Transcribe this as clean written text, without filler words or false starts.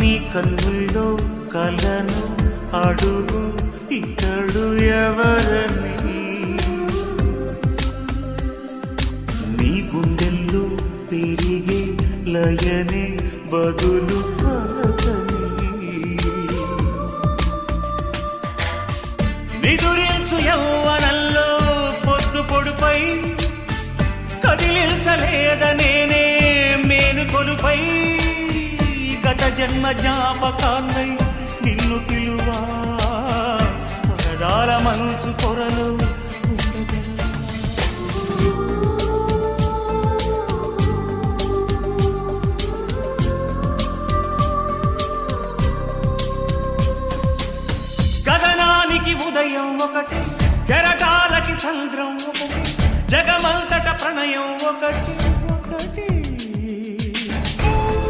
నీ కన్నుల్లో కలను అడుగు ఇతడు ఎవరని, నీ గుండెల్లో పెరిగే లయనే బదులు నిదురించు యౌవనంలో పొద్దు పొడుపై కదిలించలేదనేనే మేలుకొలుపై గత జన్మ జ్ఞాపకాన్నై నిన్ను పిలువా పరదాల మనసు పొరలు గగనానికి ఉదయం ఒకటి, కెరటాలకి సంద్రం ఒకటి, జగమంతట ప్రణయం ఒకటి ఒకటి